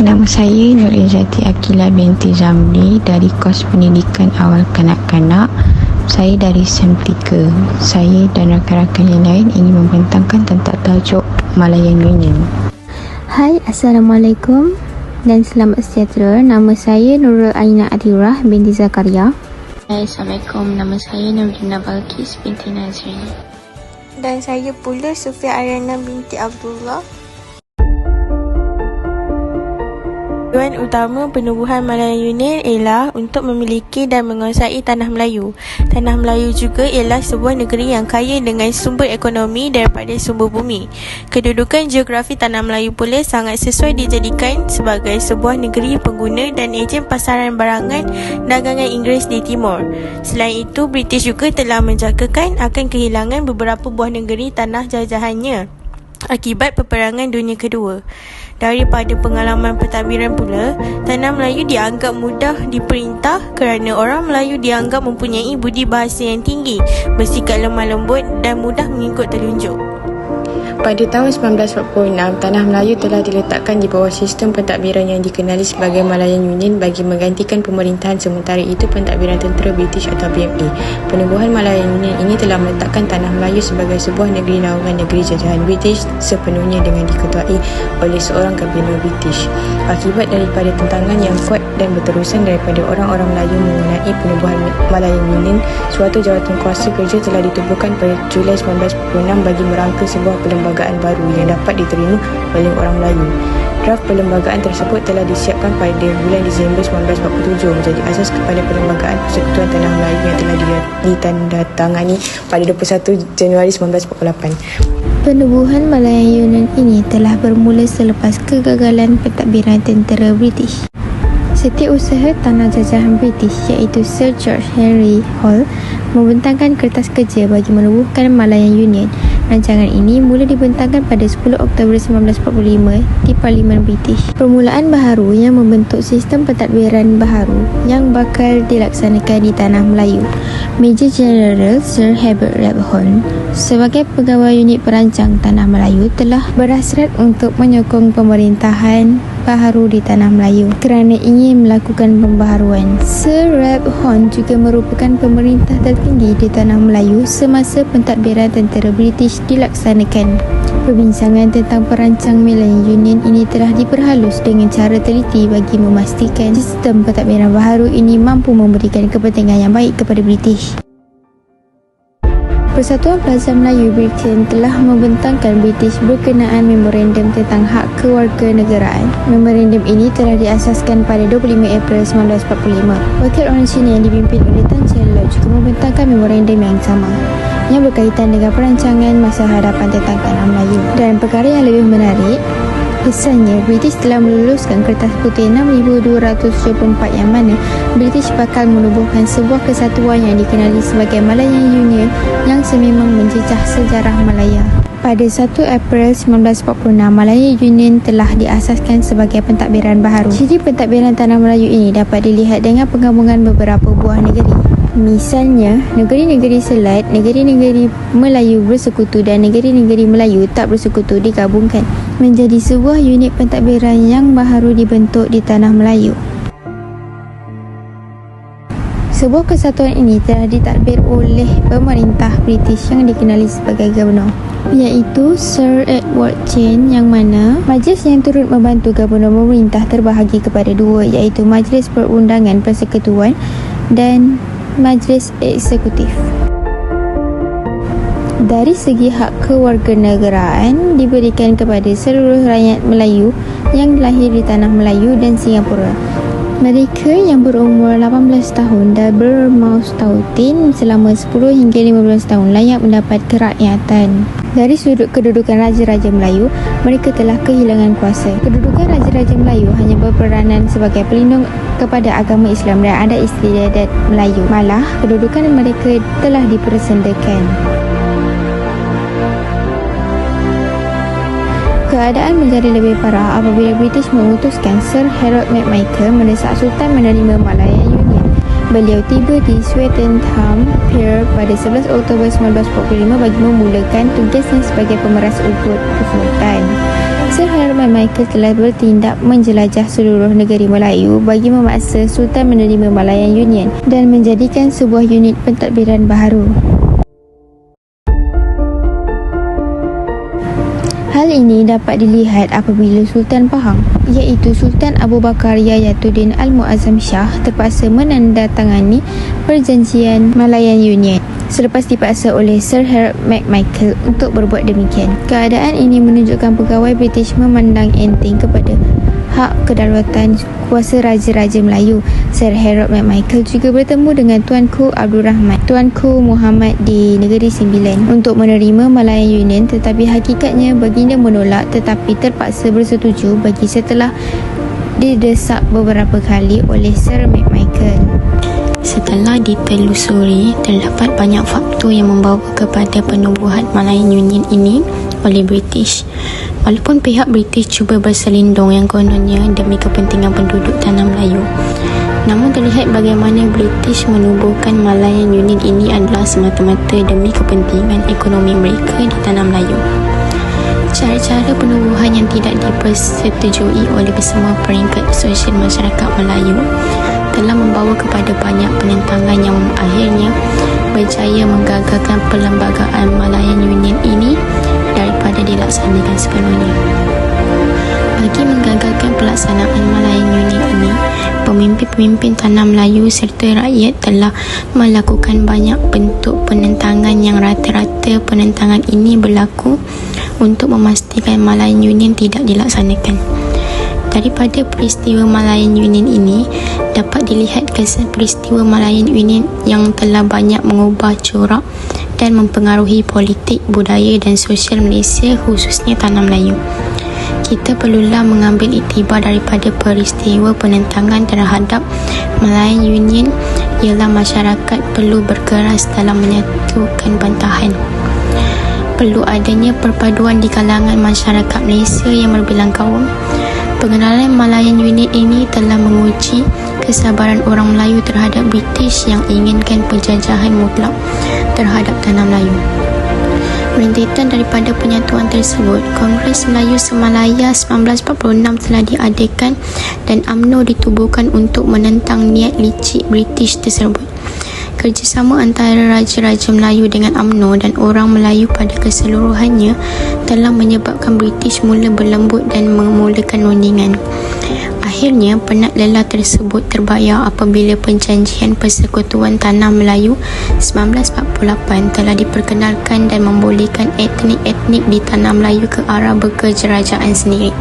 Nama saya Nur Izzati Akila binti Zamri dari kos pendidikan awal kanak-kanak. Saya dari SEM 3. Saya dan rakan-rakan yang lain ingin membentangkan tentang tajuk Malayan Union. Hai, Assalamualaikum dan selamat sejahtera. Nama saya Nurul Aina Adirah binti Zakaria. Assalamualaikum, nama saya Nurdina Balkis binti Nazrin. Dan saya pula Sufia Ariana binti Abdullah. Tujuan utama penubuhan Malayan Union ialah untuk memiliki dan menguasai tanah Melayu. Tanah Melayu juga ialah sebuah negeri yang kaya dengan sumber ekonomi daripada sumber bumi. Kedudukan geografi tanah Melayu pula sangat sesuai dijadikan sebagai sebuah negeri pengguna dan ejen pasaran barangan dagangan Inggeris di timur. Selain itu, British juga telah menjagakan akan kehilangan beberapa buah negeri tanah jajahannya akibat peperangan dunia kedua. Daripada pengalaman pentadbiran pula, tanah Melayu dianggap mudah diperintah kerana orang Melayu dianggap mempunyai budi bahasa yang tinggi, bersikap lemah lembut dan mudah mengikut telunjuk. Pada tahun 1946, tanah Melayu telah diletakkan di bawah sistem pentadbiran yang dikenali sebagai Malayan Union bagi menggantikan pemerintahan sementara itu pentadbiran tentera British atau BMA. Penubuhan Malayan Union ini telah meletakkan tanah Melayu sebagai sebuah negeri naungan negeri jajahan British sepenuhnya dengan diketuai oleh seorang gubernur British. Akibat daripada tentangan yang kuat dan berterusan daripada orang-orang Melayu mengenai penubuhan Malayan Union, suatu jawatan kuasa kerja telah ditubuhkan pada Julai 1946 bagi merangka sebuah perlembagaan baru yang dapat diterima oleh orang Melayu. Draft perlembagaan tersebut telah disiapkan pada bulan Disember 1947 menjadi asas kepada perlembagaan Persekutuan Tanah Melayu yang telah ditandatangani pada 21 Januari 1948. Penubuhan Malayan Union ini telah bermula selepas kegagalan pentadbiran tentera British. Setiausaha tanah jajahan British iaitu Sir George Henry Hall membentangkan kertas kerja bagi menubuhkan Malayan Union. Rancangan ini mula dibentangkan pada 10 Oktober 1945 di Parlimen British. Permulaan baharu yang membentuk sistem pentadbiran baharu yang bakal dilaksanakan di tanah Melayu. Major General Sir Herbert Rebhorn sebagai pegawai unit perancang tanah Melayu telah berhasrat untuk menyokong pemerintahan baharu di tanah Melayu kerana ingin melakukan pembaharuan. Sir Rebhorn juga merupakan pemerintah tertinggi di tanah Melayu semasa pentadbiran tentera British dilaksanakan. Perbincangan tentang perancang Malayan Union ini telah diperhalus dengan cara teliti bagi memastikan sistem pentadbiran baharu ini mampu memberikan kepentingan yang baik kepada British. Persatuan Pelajar Melayu Britain telah membentangkan British berkenaan memorandum tentang hak kewarganegaraan. Memorandum ini telah diasaskan pada 25 April 1945. Wakil orang Cina yang dipimpin oleh Tan Cheng Loh juga membentangkan memorandum yang sama yang berkaitan dengan perancangan masa hadapan tentang tanah Melayu. Dan perkara yang lebih menarik, kesannya British telah meluluskan kertas putih 6274 yang mana British bakal menubuhkan sebuah kesatuan yang dikenali sebagai Malayan Union yang sememang menjejah sejarah Malaya. Pada 1 April 1946, Malayan Union telah diasaskan sebagai pentadbiran baharu. Ciri pentadbiran tanah Melayu ini dapat dilihat dengan penggabungan beberapa buah negeri. Misalnya, negeri-negeri Selat, negeri-negeri Melayu bersekutu dan negeri-negeri Melayu tak bersekutu digabungkan menjadi sebuah unit pentadbiran yang baharu dibentuk di tanah Melayu. Sebuah kesatuan ini telah ditadbir oleh pemerintah British yang dikenali sebagai Gubernur, iaitu Sir Edward Chen, yang mana majlis yang turut membantu Gubernur memerintah terbahagi kepada dua, iaitu Majlis Perundangan Persekutuan dan Majlis Eksekutif. Dari segi hak kewarganegaraan diberikan kepada seluruh rakyat Melayu yang lahir di tanah Melayu dan Singapura. Mereka yang berumur 18 tahun dan bermaus tautin selama 10 hingga 15 tahun layak mendapat kerakyatan. Dari sudut kedudukan Raja-Raja Melayu, mereka telah kehilangan kuasa. Kedudukan Raja-Raja Melayu hanya berperanan sebagai pelindung kepada agama Islam dan adat istiadat Melayu. Malah, kedudukan mereka telah dipersendakan. Keadaan menjadi lebih parah apabila British memutuskan Sir Harold McMichael mendesak Sultan menerima Malayan Union. Beliau tiba di Swettenham Pier pada 11 Oktober 1945 bagi memulakan tugasnya sebagai pemeras untuk Sultan. Sir Harold McMichael telah bertindak menjelajah seluruh negeri Melayu bagi memaksa Sultan menerima Malayan Union dan menjadikan sebuah unit pentadbiran baharu. Hal ini dapat dilihat apabila Sultan Pahang, iaitu Sultan Abu Bakar Yayatuddin Al-Muazzam Shah terpaksa menandatangani perjanjian Malayan Union selepas dipaksa oleh Sir Harold McMichael untuk berbuat demikian. Keadaan ini menunjukkan pegawai British memandang enteng kepada hak kedaulatan kuasa Raja-Raja Melayu. Sir Harold McMichael juga bertemu dengan Tuanku Abdul Rahman, Tuanku Muhammad di Negeri Sembilan untuk menerima Malayan Union, tetapi hakikatnya baginda menolak tetapi terpaksa bersetuju bagi setelah didesak beberapa kali oleh Sir McMichael. Setelah ditelusuri, terdapat banyak faktor yang membawa kepada penubuhan Malayan Union ini oleh British. Walaupun pihak British cuba berselindung yang kononnya demi kepentingan penduduk tanah Melayu, namun terlihat bagaimana British menubuhkan Malayan Union ini adalah semata-mata demi kepentingan ekonomi mereka di tanah Melayu. Cara-cara penubuhan yang tidak dipersetujui oleh besemua peringkat sosial masyarakat Melayu telah membawa kepada banyak penentangan yang akhirnya berjaya menggagalkan perlembagaan Malayan Union ini daripada dilaksanakan sepenuhnya. Bagi menggagalkan pelaksanaan Malayan Union ini, pemimpin-pemimpin tanah Melayu serta rakyat telah melakukan banyak bentuk penentangan yang rata-rata penentangan ini berlaku untuk memastikan Malayan Union tidak dilaksanakan. Daripada peristiwa Malayan Union ini, dapat dilihat kesan peristiwa Malayan Union yang telah banyak mengubah corak dan mempengaruhi politik, budaya dan sosial Malaysia, khususnya tanah Melayu. Kita perlulah mengambil iktibar daripada peristiwa penentangan terhadap Malayan Union ialah masyarakat perlu berkeras dalam menyatukan bantahan. Perlu adanya perpaduan di kalangan masyarakat Malaysia yang berbilang kaum. Pengenalan Malayan Union ini telah menguji kesabaran orang Melayu terhadap British yang inginkan penjajahan mutlak terhadap tanah Melayu. Rentetan daripada penyatuan tersebut, Kongres Melayu Semalaya 1946 telah diadakan dan UMNO ditubuhkan untuk menentang niat licik British tersebut. Kerjasama antara Raja-Raja Melayu dengan UMNO dan orang Melayu pada keseluruhannya telah menyebabkan British mula berlembut dan memulakan rundingan. Akhirnya, penat lelah tersebut terbayar apabila Perjanjian Persekutuan Tanah Melayu 1948 telah diperkenalkan dan membolehkan etnik-etnik di Tanah Melayu ke arah berkerajaan sendiri.